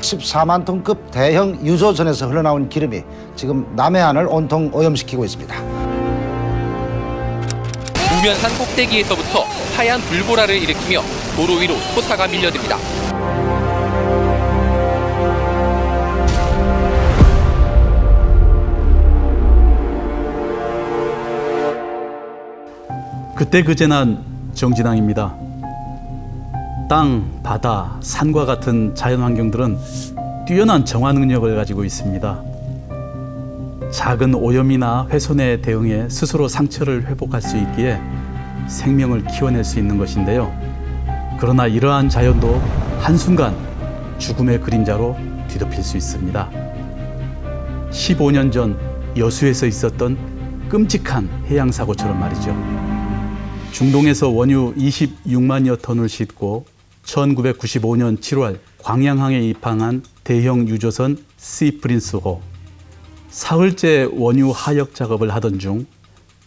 64만 톤급 대형 유조선에서 흘러나온 기름이 지금 남해안을 온통 오염시키고 있습니다. 우면산 꼭대기에서부터 하얀 불보라를 일으키며 도로 위로 토사가 밀려듭니다. 그때 그 재난 정진항입니다. 땅, 바다, 산과 같은 자연환경들은 뛰어난 정화 능력을 가지고 있습니다. 작은 오염이나 훼손에 대응해 스스로 상처를 회복할 수 있기에 생명을 키워낼 수 있는 것인데요. 그러나 이러한 자연도 한순간 죽음의 그림자로 뒤덮일 수 있습니다. 15년 전 여수에서 있었던 끔찍한 해양사고처럼 말이죠. 중동에서 원유 26만여 톤을 싣고 1995년 7월 광양항에 입항한 대형 유조선 시프린스호. 사흘째 원유 하역 작업을 하던 중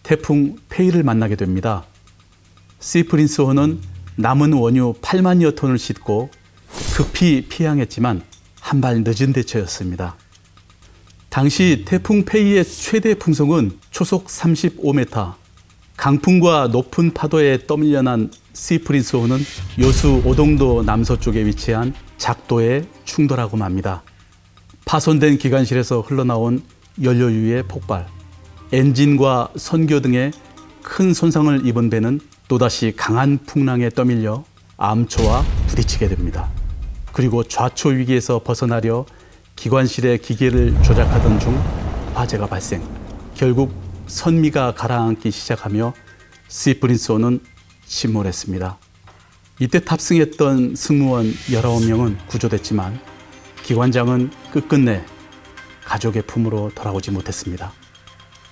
태풍 페이를 만나게 됩니다. 시프린스호는 남은 원유 8만여 톤을 싣고 급히 피항했지만 한 발 늦은 대처였습니다. 당시 태풍 페이의 최대 풍속은 초속 35m, 강풍과 높은 파도에 떠밀려난 시프린스호는 여수 오동도 남서쪽에 위치한 작도에 충돌하고 맙니다. 파손된 기관실에서 흘러나온 연료유의 폭발, 엔진과 선교 등의 큰 손상을 입은 배는 또다시 강한 풍랑에 떠밀려 암초와 부딪히게 됩니다. 그리고 좌초 위기에서 벗어나려 기관실의 기계를 조작하던 중 화재가 발생. 결국 선미가 가라앉기 시작하며 시프린스호는 침몰했습니다. 이때 탑승했던 승무원 19명은 구조됐지만 기관장은 끝끝내 가족의 품으로 돌아오지 못했습니다.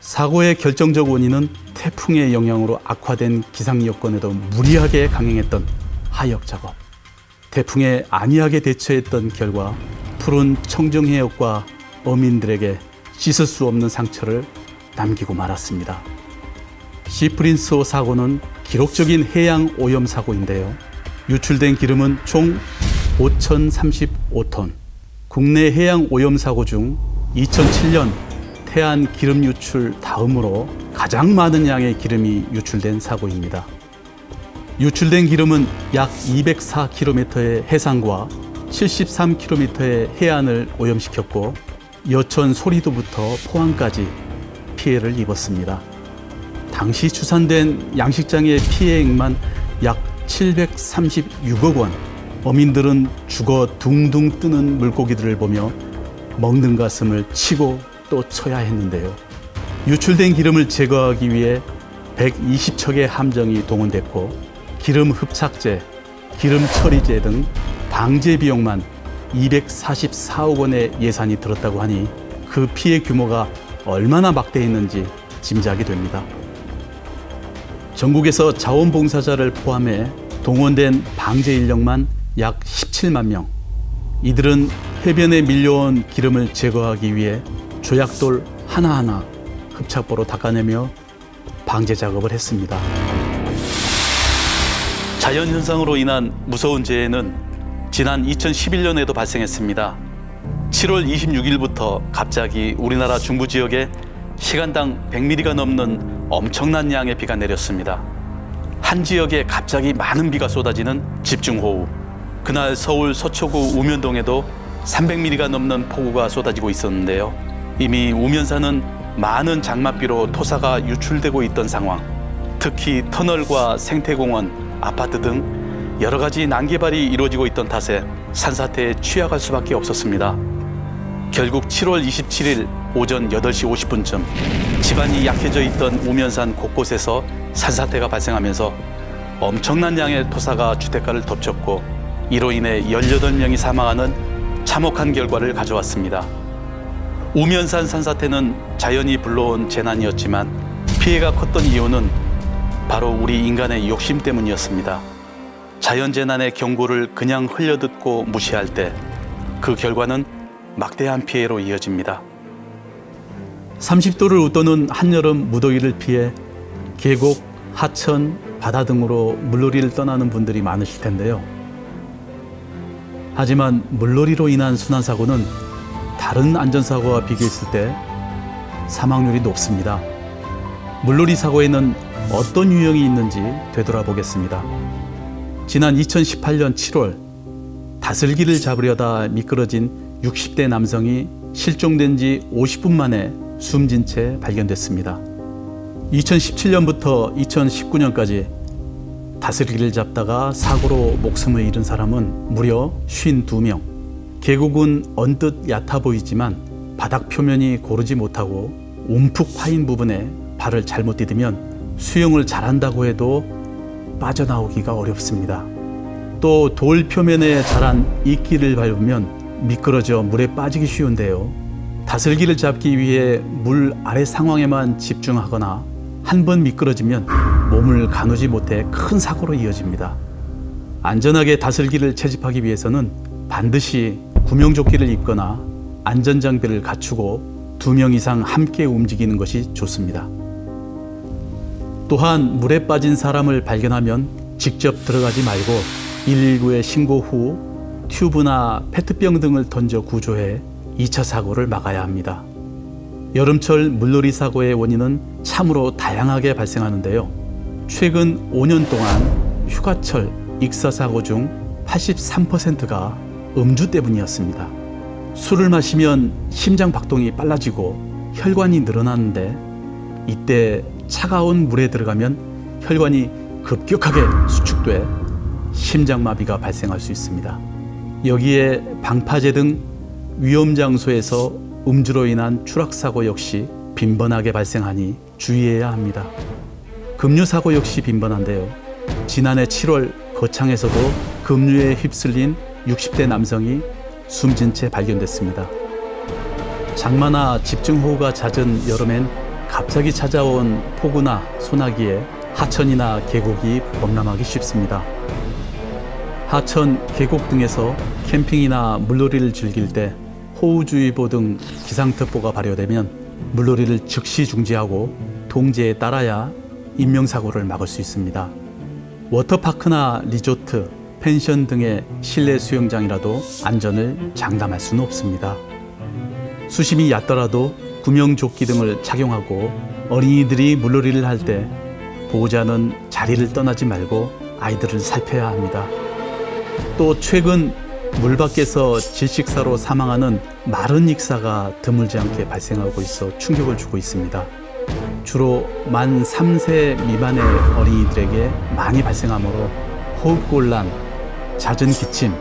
사고의 결정적 원인은 태풍의 영향으로 악화된 기상 여건에도 무리하게 강행했던 하역 작업. 태풍에 안이하게 대처했던 결과 푸른 청정해역과 어민들에게 씻을 수 없는 상처를 남기고 말았습니다. 시프린스호 사고는 기록적인 해양 오염 사고인데요. 유출된 기름은 총 5,035톤. 국내 해양 오염 사고 중 2007년 태안 기름 유출 다음으로 가장 많은 양의 기름이 유출된 사고입니다. 유출된 기름은 약 204km의 해상과 73km의 해안을 오염시켰고 여천 소리도부터 포항까지 피해를 입었습니다. 당시 추산된 양식장의 피해액만 약 736억 원. 어민들은 죽어 둥둥 뜨는 물고기들을 보며 먹는 가슴을 치고 또 쳐야 했는데요. 유출된 기름을 제거하기 위해 120척의 함정이 동원됐고 기름 흡착제, 기름 처리제 등 방제 비용만 244억 원의 예산이 들었다고 하니 그 피해 규모가 얼마나 막대했는지 짐작이 됩니다. 전국에서 자원봉사자를 포함해 동원된 방제 인력만 약 17만 명. 이들은 해변에 밀려온 기름을 제거하기 위해 조약돌 하나하나 흡착보로 닦아내며 방제 작업을 했습니다. 자연현상으로 인한 무서운 재해는 지난 2011년에도 발생했습니다. 7월 26일부터 갑자기 우리나라 중부 지역에 시간당 100mm가 넘는 엄청난 양의 비가 내렸습니다. 한 지역에 갑자기 많은 비가 쏟아지는 집중호우. 그날 서울 서초구 우면동에도 300mm가 넘는 폭우가 쏟아지고 있었는데요. 이미 우면산은 많은 장맛비로 토사가 유출되고 있던 상황. 특히 터널과 생태공원, 아파트 등 여러 가지 난개발이 이루어지고 있던 탓에 산사태에 취약할 수밖에 없었습니다. 결국 7월 27일 오전 8시 50분쯤 지반이 약해져 있던 우면산 곳곳에서 산사태가 발생하면서 엄청난 양의 토사가 주택가를 덮쳤고 이로 인해 18명이 사망하는 참혹한 결과를 가져왔습니다. 우면산 산사태는 자연이 불러온 재난이었지만 피해가 컸던 이유는 바로 우리 인간의 욕심 때문이었습니다. 자연재난의 경고를 그냥 흘려듣고 무시할 때 그 결과는 막대한 피해로 이어집니다. 30도를 웃도는 한여름 무더위를 피해 계곡, 하천, 바다 등으로 물놀이를 떠나는 분들이 많으실 텐데요. 하지만 물놀이로 인한 순환사고는 다른 안전사고와 비교했을 때 사망률이 높습니다. 물놀이 사고에는 어떤 유형이 있는지 되돌아보겠습니다. 지난 2018년 7월 다슬기를 잡으려다 미끄러진 60대 남성이 실종된 지 50분 만에 숨진 채 발견됐습니다. 2017년부터 2019년까지 다슬기를 잡다가 사고로 목숨을 잃은 사람은 무려 52명. 계곡은 언뜻 얕아 보이지만 바닥 표면이 고르지 못하고 움푹 파인 부분에 발을 잘못 디디면 수영을 잘한다고 해도 빠져나오기가 어렵습니다. 또 돌 표면에 자란 이끼를 밟으면 미끄러져 물에 빠지기 쉬운데요. 다슬기를 잡기 위해 물 아래 상황에만 집중하거나 한 번 미끄러지면 몸을 가누지 못해 큰 사고로 이어집니다. 안전하게 다슬기를 채집하기 위해서는 반드시 구명조끼를 입거나 안전장비를 갖추고 2명 이상 함께 움직이는 것이 좋습니다. 또한 물에 빠진 사람을 발견하면 직접 들어가지 말고 119에 신고 후 튜브나 페트병 등을 던져 구조해 2차 사고를 막아야 합니다. 여름철 물놀이 사고의 원인은 참으로 다양하게 발생하는데요. 최근 5년 동안 휴가철 익사 사고 중 83%가 음주 때문이었습니다. 술을 마시면 심장 박동이 빨라지고 혈관이 늘어나는데 이때 차가운 물에 들어가면 혈관이 급격하게 수축돼 심장마비가 발생할 수 있습니다. 여기에 방파제 등 위험 장소에서 음주로 인한 추락사고 역시 빈번하게 발생하니 주의해야 합니다. 급류사고 역시 빈번한데요. 지난해 7월 거창에서도 급류에 휩쓸린 60대 남성이 숨진 채 발견됐습니다. 장마나 집중호우가 잦은 여름엔 갑자기 찾아온 폭우나 소나기에 하천이나 계곡이 범람하기 쉽습니다. 하천, 계곡 등에서 캠핑이나 물놀이를 즐길 때 호우주의보 등 기상특보가 발효되면 물놀이를 즉시 중지하고 통제에 따라야 인명사고를 막을 수 있습니다. 워터파크나 리조트, 펜션 등의 실내 수영장이라도 안전을 장담할 수는 없습니다. 수심이 얕더라도 구명조끼 등을 착용하고 어린이들이 물놀이를 할 때 보호자는 자리를 떠나지 말고 아이들을 살펴야 합니다. 또 최근 물 밖에서 질식사로 사망하는 마른 익사가 드물지 않게 발생하고 있어 충격을 주고 있습니다. 주로 만 3세 미만의 어린이들에게 많이 발생하므로 호흡곤란, 잦은 기침,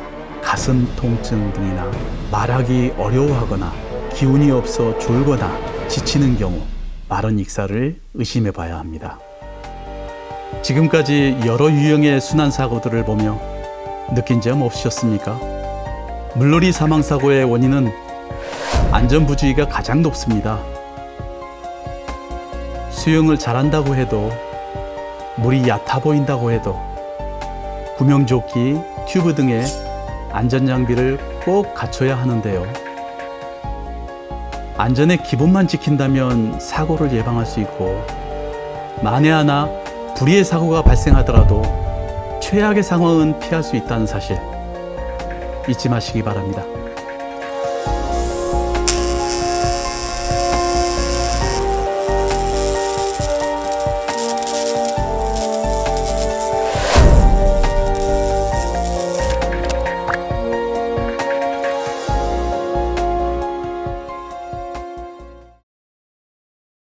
가슴 통증 등이나 말하기 어려워하거나 기운이 없어 졸거나 지치는 경우 마른 익사를 의심해 봐야 합니다. 지금까지 여러 유형의 순환사고들을 보며 느낀 점 없으셨습니까? 물놀이 사망사고의 원인은 안전부주의가 가장 높습니다. 수영을 잘한다고 해도, 물이 얕아 보인다고 해도 구명조끼, 튜브 등의 안전장비를 꼭 갖춰야 하는데요. 안전의 기본만 지킨다면 사고를 예방할 수 있고, 만에 하나 불의의 사고가 발생하더라도 최악의 상황은 피할 수 있다는 사실 잊지 마시기 바랍니다.